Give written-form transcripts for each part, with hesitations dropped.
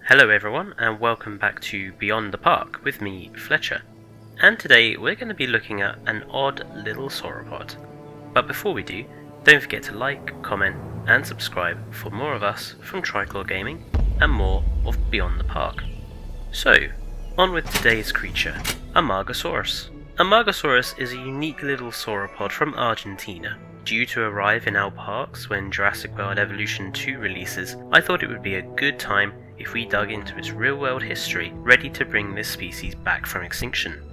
Hello everyone and welcome back to Beyond the Park with me, Fletcher. And today we're going to be looking at an odd little sauropod. But before we do, don't forget to like, comment and subscribe for more of us from Tricolor Gaming and more of Beyond the Park. So, on with today's creature, Amargasaurus. Amargasaurus is a unique little sauropod from Argentina. Due to arrive in our parks when Jurassic World Evolution 2 releases, I thought it would be a good time if we dug into its real-world history, ready to bring this species back from extinction.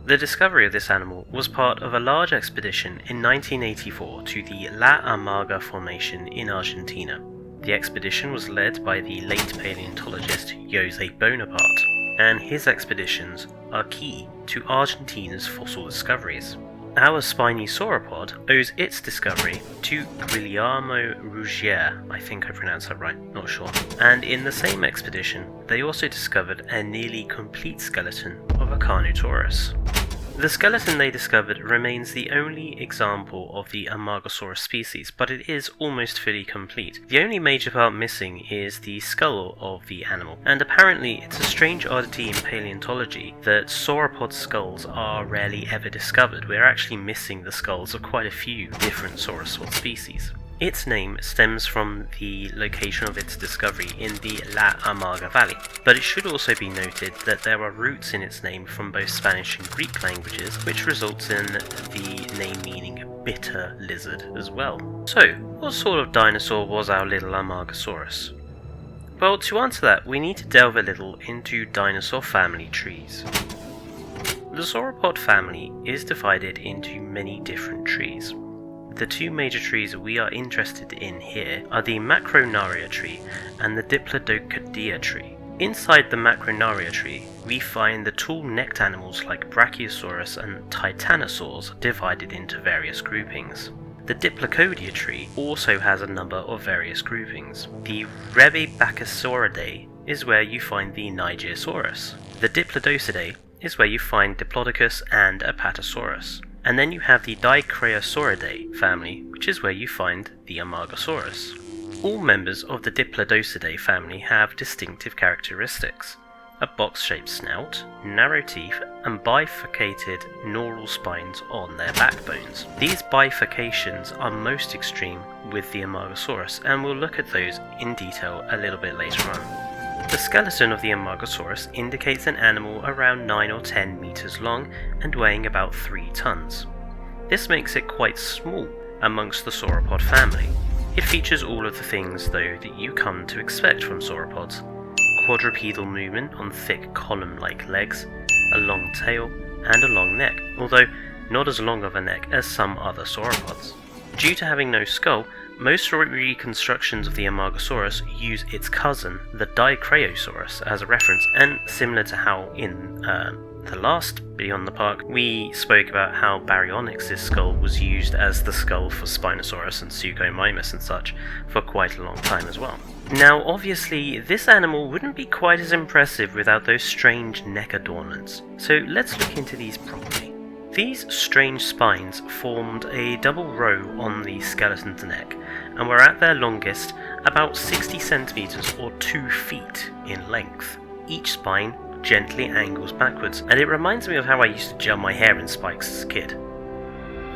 The discovery of this animal was part of a large expedition in 1984 to the La Amarga formation in Argentina. The expedition was led by the late paleontologist Jose Bonaparte, and his expeditions are key to Argentina's fossil discoveries. Our spiny sauropod owes its discovery to Guillermo Ruggier, I think I pronounced that right, not sure. And in the same expedition, they also discovered a nearly complete skeleton of a Carnotaurus. The skeleton they discovered remains the only example of the Amargasaurus species, but it is almost fully complete. The only major part missing is the skull of the animal, and apparently it's a strange oddity in paleontology that sauropod skulls are rarely ever discovered. We're actually missing the skulls of quite a few different sauropod species. Its name stems from the location of its discovery in the La Amarga Valley, but it should also be noted that there are roots in its name from both Spanish and Greek languages, which results in the name meaning bitter lizard as well. So, what sort of dinosaur was our little Amargasaurus? Well, to answer that, we need to delve a little into dinosaur family trees. The sauropod family is divided into many different trees. The two major trees we are interested in here are the Macronaria tree and the Diplodocodea tree. Inside the Macronaria tree, we find the tall-necked animals like Brachiosaurus and Titanosaurs divided into various groupings. The Diplodocodea tree also has a number of various groupings. The Rebbachisauridae is where you find the Nigersaurus. The Diplodocidae is where you find Diplodocus and Apatosaurus. And then you have the Dicraeosauridae family, which is where you find the Amargasaurus. All members of the Diplodocidae family have distinctive characteristics: a box-shaped snout, narrow teeth, and bifurcated neural spines on their backbones. These bifurcations are most extreme with the Amargasaurus, and we'll look at those in detail a little bit later on. The skeleton of the Amargasaurus indicates an animal around 9 or 10 meters long and weighing about 3 tons. This makes it quite small amongst the sauropod family. It features all of the things though that you come to expect from sauropods: quadrupedal movement on thick column-like legs, a long tail, and a long neck, although not as long of a neck as some other sauropods. Due to having no skull, most reconstructions of the Amargasaurus use its cousin, the Dicraeosaurus, as a reference, and similar to how in the last Beyond the Park we spoke about how Baryonyx's skull was used as the skull for Spinosaurus and Suchomimus and such for quite a long time as well. Now obviously this animal wouldn't be quite as impressive without those strange neck adornments, so let's look into these properly. These strange spines formed a double row on the skeleton's neck and were at their longest about 60 centimeters or 2 feet in length. Each spine gently angles backwards, and it reminds me of how I used to gel my hair in spikes as a kid.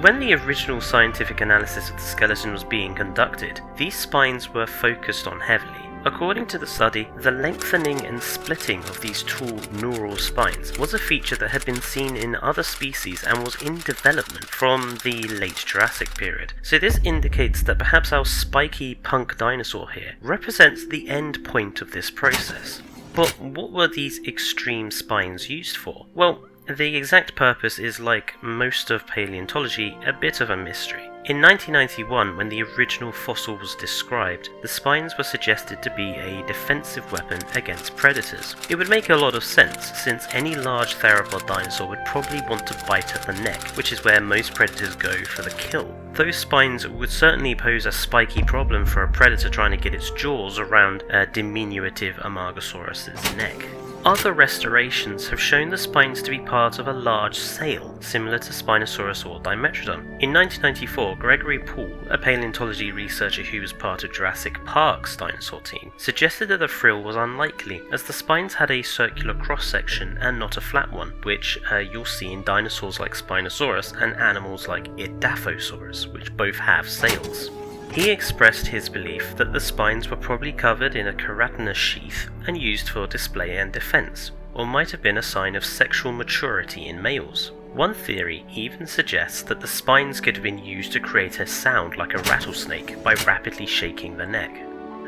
When the original scientific analysis of the skeleton was being conducted, these spines were focused on heavily. According to the study, the lengthening and splitting of these tall neural spines was a feature that had been seen in other species and was in development from the late Jurassic period. So this indicates that perhaps our spiky punk dinosaur here represents the end point of this process. But what were these extreme spines used for? Well, the exact purpose is, like most of paleontology, a bit of a mystery. In 1991, when the original fossil was described, the spines were suggested to be a defensive weapon against predators. It would make a lot of sense, since any large theropod dinosaur would probably want to bite at the neck, which is where most predators go for the kill. Those spines would certainly pose a spiky problem for a predator trying to get its jaws around a diminutive Amargasaurus's neck. Other restorations have shown the spines to be part of a large sail, similar to Spinosaurus or Dimetrodon. In 1994, Gregory Poole, a paleontology researcher who was part of Jurassic Park's dinosaur team, suggested that the frill was unlikely, as the spines had a circular cross-section and not a flat one, which you'll see in dinosaurs like Spinosaurus and animals like Edaphosaurus, which both have sails. He expressed his belief that the spines were probably covered in a keratinous sheath and used for display and defense, or might have been a sign of sexual maturity in males. One theory even suggests that the spines could have been used to create a sound like a rattlesnake by rapidly shaking the neck.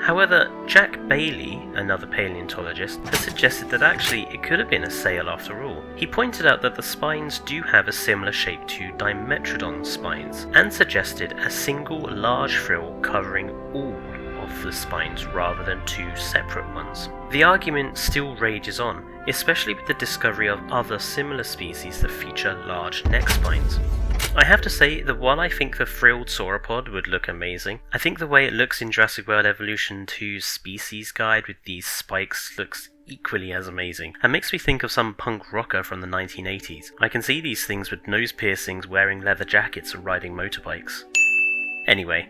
However, Jack Bailey, another paleontologist, has suggested that actually it could have been a sail after all. He pointed out that the spines do have a similar shape to Dimetrodon spines, and suggested a single large frill covering all of the spines rather than two separate ones. The argument still rages on, especially with the discovery of other similar species that feature large neck spines. I have to say that while I think the frilled sauropod would look amazing, I think the way it looks in Jurassic World Evolution 2's Species Guide with these spikes looks equally as amazing, and makes me think of some punk rocker from the 1980s. I can see these things with nose piercings, wearing leather jackets and riding motorbikes. Anyway,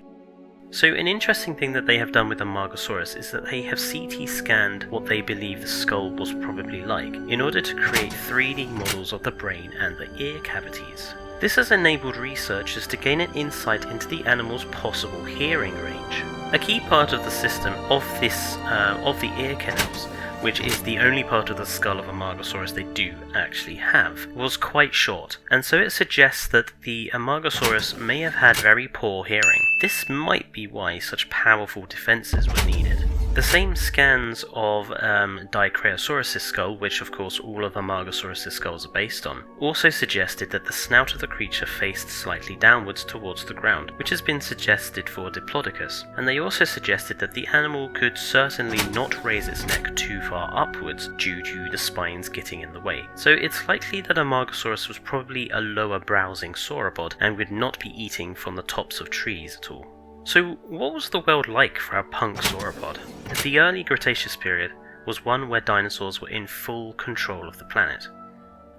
so an interesting thing that they have done with Amargasaurus is that they have CT scanned what they believe the skull was probably like, in order to create 3D models of the brain and the ear cavities. This has enabled researchers to gain an insight into the animal's possible hearing range. A key part of the system of the ear canals, which is the only part of the skull of Amargasaurus they do actually have, was quite short, and so it suggests that the Amargasaurus may have had very poor hearing. This might be why such powerful defences were needed. The same scans of Dicraeosaurus' skull, which of course all of Amargasaurus' skulls are based on, also suggested that the snout of the creature faced slightly downwards towards the ground, which has been suggested for Diplodocus, and they also suggested that the animal could certainly not raise its neck too far upwards due to the spines getting in the way. So it's likely that Amargasaurus was probably a lower browsing sauropod and would not be eating from the tops of trees at all. So what was the world like for a punk sauropod? The early Cretaceous period was one where dinosaurs were in full control of the planet.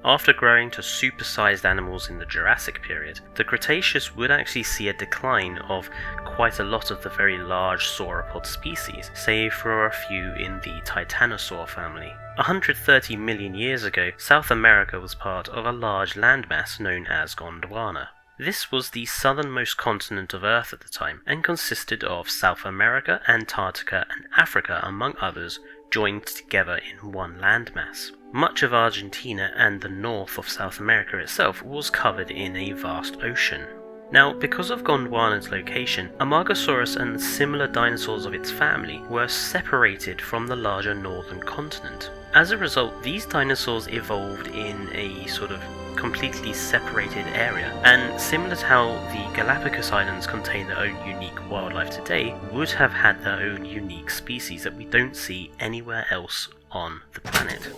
After growing to supersized animals in the Jurassic period, the Cretaceous would actually see a decline of quite a lot of the very large sauropod species, save for a few in the Titanosaur family. 130 million years ago, South America was part of a large landmass known as Gondwana. This was the southernmost continent of Earth at the time, and consisted of South America, Antarctica, and Africa, among others, joined together in one landmass. Much of Argentina and the north of South America itself was covered in a vast ocean. Now, because of Gondwana's location, Amargasaurus and similar dinosaurs of its family were separated from the larger northern continent. As a result, these dinosaurs evolved in a sort of completely separated area, and similar to how the Galapagos Islands contain their own unique wildlife today, would have had their own unique species that we don't see anywhere else on the planet.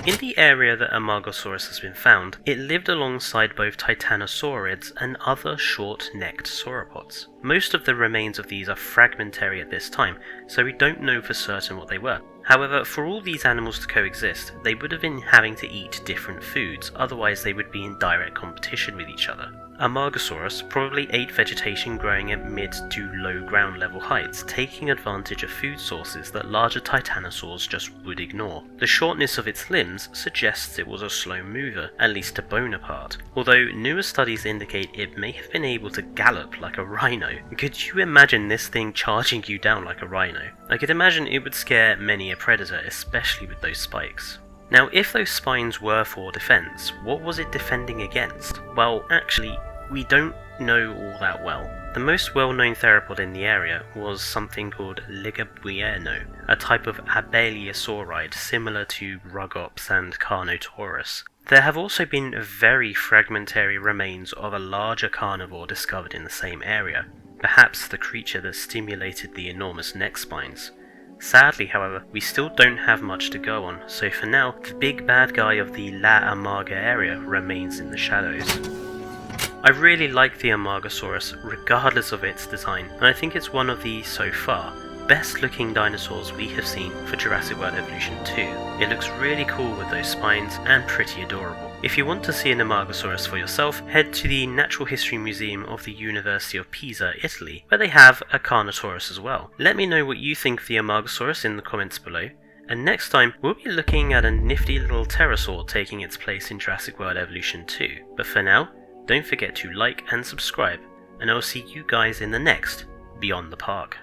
In the area that Amargasaurus has been found, it lived alongside both titanosaurids and other short-necked sauropods. Most of the remains of these are fragmentary at this time, so we don't know for certain what they were. However, for all these animals to coexist, they would have been having to eat different foods, otherwise they would be in direct competition with each other. Amargasaurus probably ate vegetation growing at mid to low ground level heights, taking advantage of food sources that larger titanosaurs just would ignore. The shortness of its limbs suggests it was a slow mover, at least to bone apart, although newer studies indicate it may have been able to gallop like a rhino. Could you imagine this thing charging you down like a rhino? I could imagine it would scare many a predator, especially with those spikes. Now, if those spines were for defense, what was it defending against? Well, actually, we don't know all that well. The most well-known theropod in the area was something called Ligabueno, a type of abeliosaurid similar to Rugops and Carnotaurus. There have also been very fragmentary remains of a larger carnivore discovered in the same area, perhaps the creature that stimulated the enormous neck spines. Sadly, however, we still don't have much to go on, so for now, the big bad guy of the La Amarga area remains in the shadows. I really like the Amargasaurus regardless of its design, and I think it's one of the, so far, best looking dinosaurs we have seen for Jurassic World Evolution 2. It looks really cool with those spines and pretty adorable. If you want to see an Amargasaurus for yourself, head to the Natural History Museum of the University of Pisa, Italy, where they have a Carnotaurus as well. Let me know what you think of the Amargasaurus in the comments below, and next time we'll be looking at a nifty little pterosaur taking its place in Jurassic World Evolution 2. But for now, don't forget to like and subscribe, and I'll see you guys in the next Beyond the Park.